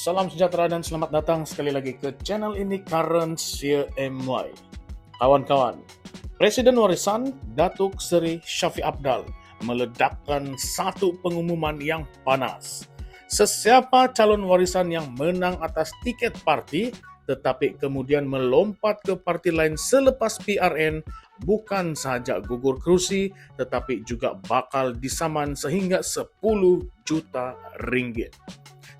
Salam sejahtera dan selamat datang sekali lagi ke channel ini Currents CMY. Kawan-kawan, Presiden Warisan Datuk Seri Shafie Apdal meledakkan satu pengumuman yang panas. Sesiapa calon warisan yang menang atas tiket parti tetapi kemudian melompat ke parti lain selepas PRN bukan sahaja gugur kerusi tetapi juga bakal disaman sehingga 10 juta ringgit.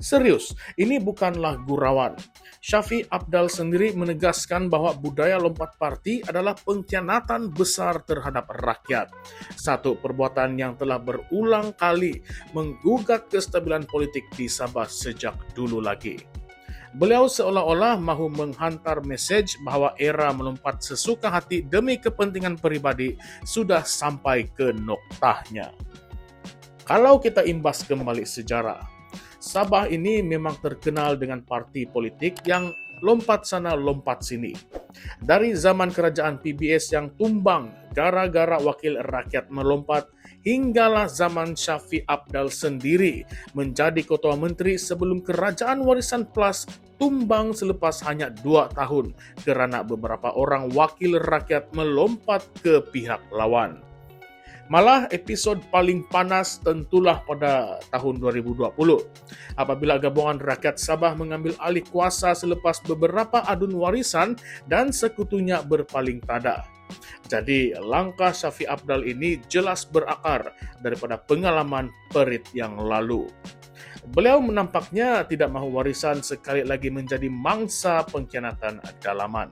Serius, ini bukanlah gurauan. Shafie Apdal sendiri menegaskan bahwa budaya lompat parti adalah pengkhianatan besar terhadap rakyat. Satu perbuatan yang telah berulang kali menggugat kestabilan politik di Sabah sejak dulu lagi. Beliau seolah-olah mahu menghantar mesej bahwa era melompat sesuka hati demi kepentingan peribadi sudah sampai ke noktahnya. Kalau kita imbas kembali sejarah, Sabah ini memang terkenal dengan parti politik yang lompat sana lompat sini. Dari zaman kerajaan PBS yang tumbang gara-gara wakil rakyat melompat, hinggalah zaman Shafie Apdal sendiri menjadi ketua menteri sebelum kerajaan Warisan Plus tumbang selepas hanya 2 tahun kerana beberapa orang wakil rakyat melompat ke pihak lawan. Malah episod paling panas tentulah pada tahun 2020 apabila gabungan rakyat Sabah mengambil alih kuasa selepas beberapa adun warisan dan sekutunya berpaling tada. Jadi langkah Shafie Apdal ini jelas berakar daripada pengalaman perit yang lalu. Beliau menampaknya tidak mahu warisan sekali lagi menjadi mangsa pengkhianatan dalaman.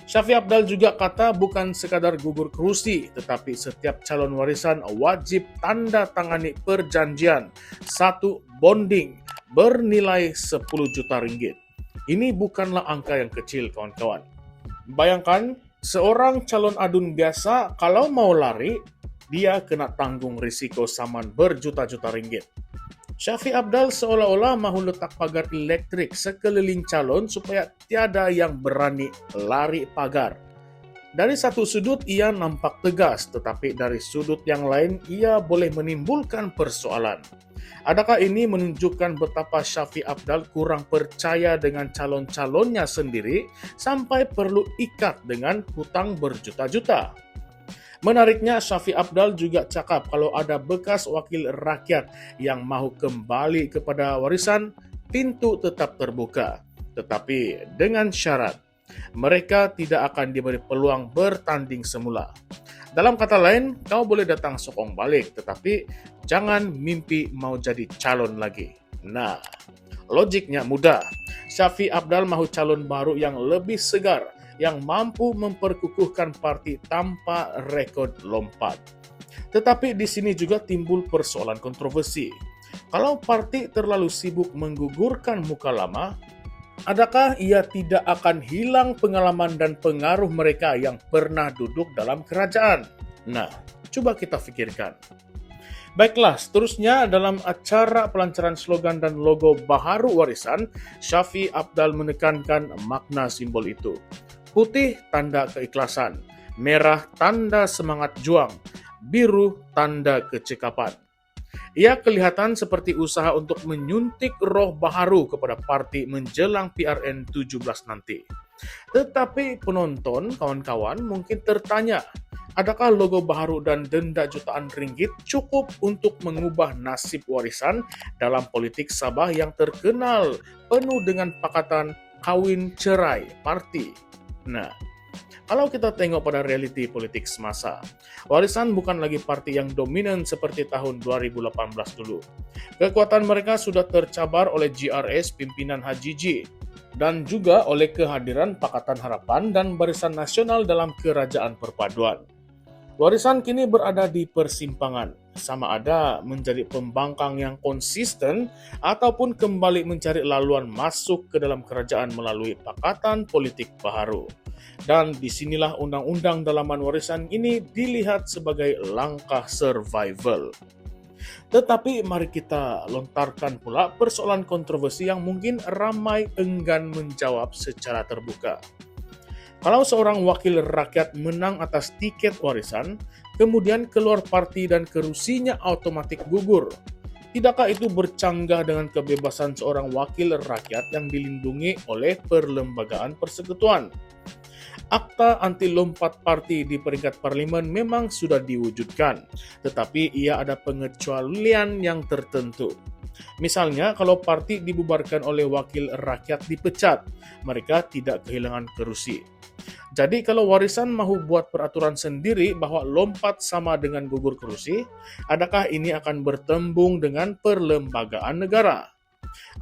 Shafie Apdal juga kata bukan sekadar gugur kerusi, tetapi setiap calon warisan wajib tanda tangani perjanjian satu bonding bernilai 10 juta ringgit. Ini bukanlah angka yang kecil, kawan-kawan. Bayangkan, seorang calon adun biasa kalau mau lari, dia kena tanggung risiko saman berjuta-juta ringgit. Shafie Apdal seolah-olah mahu letak pagar elektrik sekeliling calon supaya tiada yang berani lari pagar. Dari satu sudut ia nampak tegas, tetapi dari sudut yang lain ia boleh menimbulkan persoalan. Adakah ini menunjukkan betapa Shafie Apdal kurang percaya dengan calon-calonnya sendiri sampai perlu ikat dengan hutang berjuta-juta? Menariknya, Shafie Apdal juga cakap kalau ada bekas wakil rakyat yang mahu kembali kepada warisan, pintu tetap terbuka. Tetapi dengan syarat, mereka tidak akan diberi peluang bertanding semula. Dalam kata lain, kau boleh datang sokong balik, tetapi jangan mimpi mau jadi calon lagi. Nah, logiknya mudah. Shafie Apdal mahu calon baru yang lebih segar, yang mampu memperkukuhkan parti tanpa rekod lompat. Tetapi di sini juga timbul persoalan kontroversi. Kalau parti terlalu sibuk menggugurkan muka lama, adakah ia tidak akan hilang pengalaman dan pengaruh mereka yang pernah duduk dalam kerajaan? Nah, coba kita fikirkan. Baiklah, seterusnya dalam acara pelancaran slogan dan logo baharu warisan, Shafie Apdal menekankan makna simbol itu. Putih tanda keikhlasan, merah tanda semangat juang, biru tanda kecekapan. Ia kelihatan seperti usaha untuk menyuntik roh baharu kepada parti menjelang PRN 17 nanti. Tetapi penonton, kawan-kawan mungkin tertanya, adakah logo baharu dan denda jutaan ringgit cukup untuk mengubah nasib warisan dalam politik Sabah yang terkenal penuh dengan pakatan kawin cerai parti? Nah, kalau kita tengok pada realiti politik semasa, warisan bukan lagi parti yang dominan seperti tahun 2018 dulu. Kekuatan mereka sudah tercabar oleh GRS pimpinan Haji G dan juga oleh kehadiran Pakatan Harapan dan Barisan Nasional dalam Kerajaan Perpaduan. Warisan kini berada di persimpangan, sama ada menjadi pembangkang yang konsisten ataupun kembali mencari laluan masuk ke dalam kerajaan melalui pakatan politik baharu. Dan disinilah undang-undang dalaman warisan ini dilihat sebagai langkah survival. Tetapi mari kita lontarkan pula persoalan kontroversi yang mungkin ramai enggan menjawab secara terbuka. Kalau seorang wakil rakyat menang atas tiket warisan, kemudian keluar parti dan kerusinya otomatik gugur, Tidakkah itu bercanggah dengan kebebasan seorang wakil rakyat yang dilindungi oleh perlembagaan persekutuan? Akta anti lompat parti di peringkat parlemen memang sudah diwujudkan, tetapi ia ada pengecualian yang tertentu. Misalnya, kalau parti dibubarkan oleh wakil rakyat dipecat, mereka tidak kehilangan kerusi. Jadi kalau warisan mahu buat peraturan sendiri bahwa lompat sama dengan gugur kerusi, adakah ini akan bertembung dengan perlembagaan negara?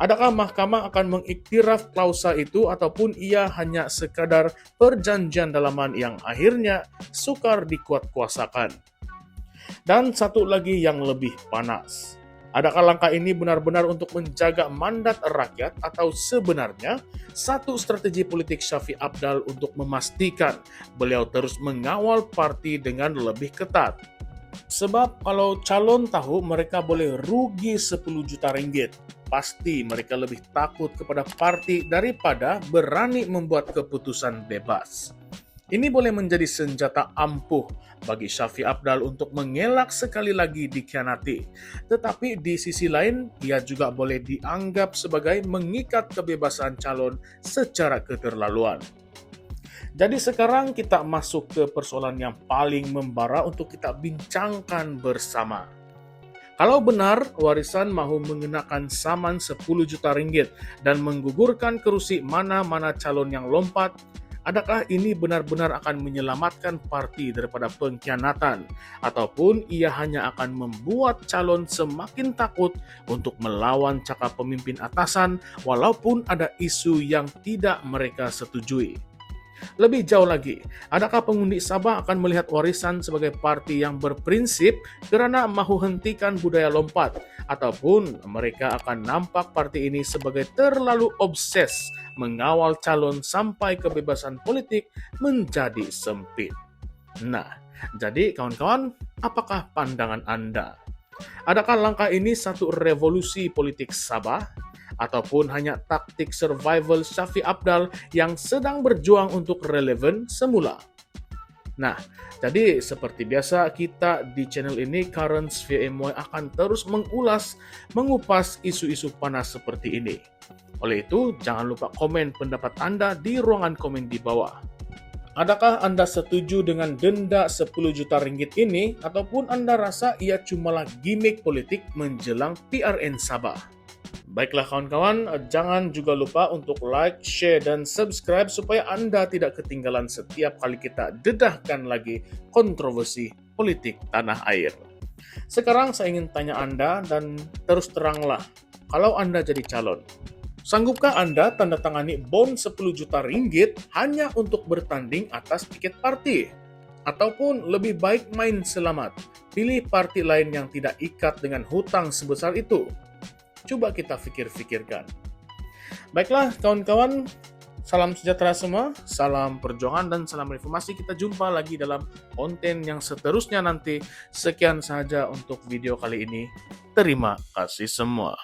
Adakah mahkamah akan mengiktiraf klausa itu ataupun ia hanya sekadar perjanjian dalaman yang akhirnya sukar dikuatkuasakan? Dan satu lagi yang lebih panas. Adakah langkah ini benar-benar untuk menjaga mandat rakyat atau sebenarnya satu strategi politik Syafiq Apdal untuk memastikan beliau terus mengawal parti dengan lebih ketat? Sebab kalau calon tahu mereka boleh rugi 10 juta ringgit, pasti mereka lebih takut kepada parti daripada berani membuat keputusan bebas. Ini boleh menjadi senjata ampuh bagi Syafiq Apdal untuk mengelak sekali lagi dikhianati. Tetapi di sisi lain, ia juga boleh dianggap sebagai mengikat kebebasan calon secara keterlaluan. Jadi sekarang kita masuk ke persoalan yang paling membara untuk kita bincangkan bersama. Kalau benar warisan mahu mengenakan saman 10 juta ringgit dan menggugurkan kerusi mana-mana calon yang lompat, adakah ini benar-benar akan menyelamatkan parti daripada pengkhianatan ataupun ia hanya akan membuat calon semakin takut untuk melawan cakap pemimpin atasan walaupun ada isu yang tidak mereka setujui? Lebih jauh lagi, adakah pengundi Sabah akan melihat warisan sebagai parti yang berprinsip kerana mahu hentikan budaya lompat, ataupun mereka akan nampak parti ini sebagai terlalu obses mengawal calon sampai kebebasan politik menjadi sempit? Nah, jadi kawan-kawan, apakah pandangan Anda? Adakah langkah ini satu revolusi politik Sabah? Ataupun hanya taktik survival Syafiq Apdal yang sedang berjuang untuk relevan semula? Nah, jadi seperti biasa kita di channel ini Currents via MY akan terus mengupas isu-isu panas seperti ini. Oleh itu, jangan lupa komen pendapat Anda di ruangan komen di bawah. Adakah Anda setuju dengan denda 10 juta ringgit ini ataupun Anda rasa ia cumalah gimmick politik menjelang PRN Sabah? Baiklah kawan-kawan, jangan juga lupa untuk like, share, dan subscribe supaya Anda tidak ketinggalan setiap kali kita dedahkan lagi kontroversi politik tanah air. Sekarang saya ingin tanya Anda dan terus teranglah, kalau Anda jadi calon, sanggupkah Anda tanda tangani bond 10 juta ringgit hanya untuk bertanding atas tiket parti? Ataupun lebih baik main selamat, pilih parti lain yang tidak ikat dengan hutang sebesar itu? Coba kita fikir-fikirkan. Baiklah kawan-kawan, salam sejahtera semua, salam perjuangan dan salam reformasi. Kita jumpa lagi dalam konten yang seterusnya nanti. Sekian saja untuk video kali ini. Terima kasih semua.